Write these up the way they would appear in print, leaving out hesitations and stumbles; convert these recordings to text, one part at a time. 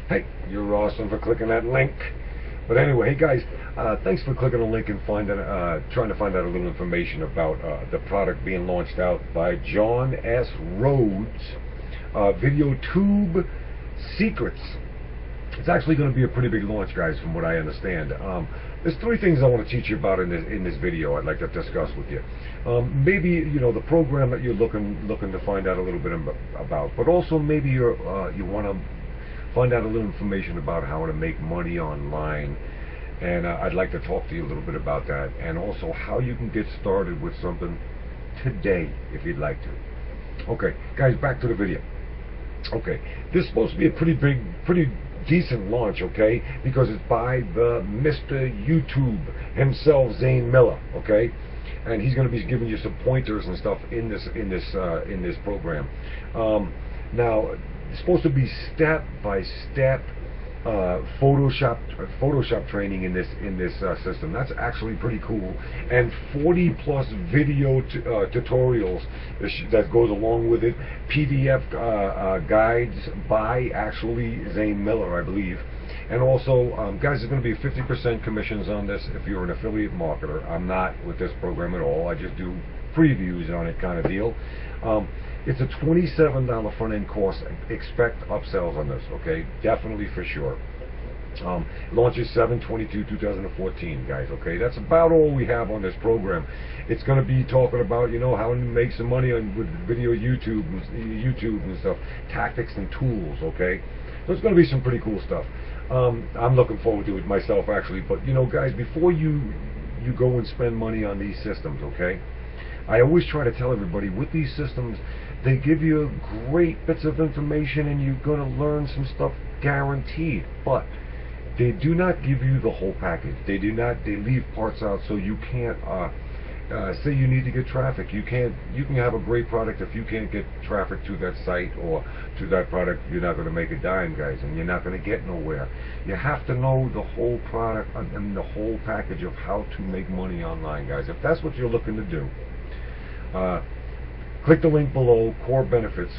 Hey, you're awesome for clicking that link. But anyway, hey guys, thanks for clicking the link and trying to find out a little information about the product being launched out by John S. Rhodes, VideoTube Secrets. It's actually going to be a pretty big launch, guys, from what I understand. There's three things I want to teach you about in this video. I'd like to discuss with you. Maybe the program that you're looking to find out a little bit about, but also maybe you want to find out a little information about how to make money online. And I'd like to talk to you a little bit about that, and also how you can get started with something today if you'd like to. Okay, guys, back to the video. Okay, this is supposed to be a pretty decent launch, okay, because it's by the Mr. YouTube himself, Zane Miller, okay, and he's going to be giving you some pointers and stuff in this program. Now, it's supposed to be step-by-step Photoshop training in this system. That's actually pretty cool, and 40+ video tutorials that goes along with it. PDF guides by actually Zane Miller, I believe. And also, guys, there's going to be 50% commissions on this if you're an affiliate marketer. I'm not with this program at all. I just do previews on it, kind of deal. It's a $27 front-end course. Expect upsells on this, okay? Definitely, for sure. Launches 7/22/2014, guys, okay? That's about all we have on this program. It's going to be talking about, how to make some money with video YouTube and stuff, tactics and tools, okay? So it's going to be some pretty cool stuff. I'm looking forward to it myself, actually. But, guys, before you go and spend money on these systems, okay? I always try to tell everybody, with these systems, they give you great bits of information and you're going to learn some stuff guaranteed, but they do not give you the whole package. They leave parts out, so you can't say you need to get traffic. You can have a great product. If you can't get traffic to that site or to that product, you're not going to make a dime, guys, and you're not going to get nowhere. You have to know the whole product and the whole package of how to make money online, guys. If that's what you're looking to do, click the link below, Core Benefits.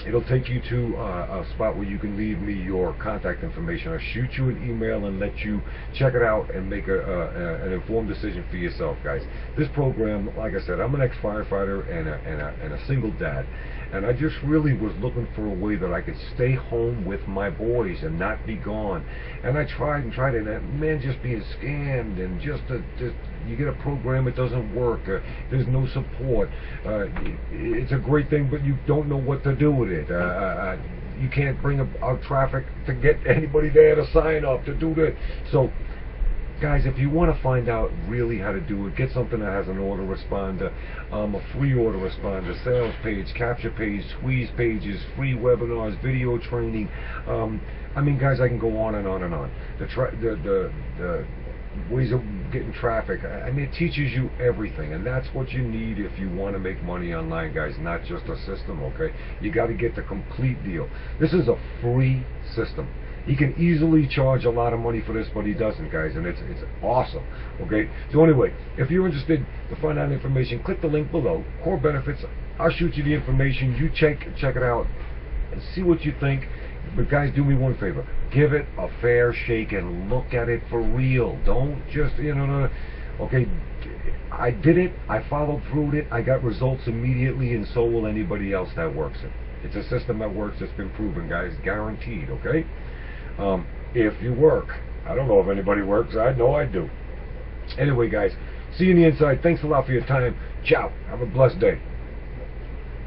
It'll take you to a spot where you can leave me your contact information. I'll shoot you an email and let you check it out and make an informed decision for yourself, guys. This program, like I said, I'm an ex-firefighter and a single dad, and I just really was looking for a way that I could stay home with my boys and not be gone. And I tried, and man, just being scammed, and just you get a program, it doesn't work, there's no support, it's a great thing, but you don't know what to do with it. You can't bring out traffic to get anybody there to sign up to do that. So, guys, if you want to find out really how to do it, get something that has an autoresponder, a free autoresponder, sales page, capture page, squeeze pages, free webinars, video training. I mean, guys, I can go on and on and on. The ways of getting traffic. I mean, it teaches you everything, and that's what you need if you want to make money online, guys, not just a system, okay? You got to get the complete deal. This is a free system. He can easily charge a lot of money for this, but he doesn't, guys, and it's awesome, okay? So anyway, if you're interested to find out information, click the link below, Core Benefits. I'll shoot you the information. You check it out and see what you think. But guys, do me one favor. Give it a fair shake and look at it for real. Don't just, okay, I did it, I followed through with it, I got results immediately, and so will anybody else that works it. It's a system that works, it's been proven, guys, guaranteed, okay? If you work. I don't know if anybody works, I know I do. Anyway, guys, see you on the inside. Thanks a lot for your time. Ciao. Have a blessed day.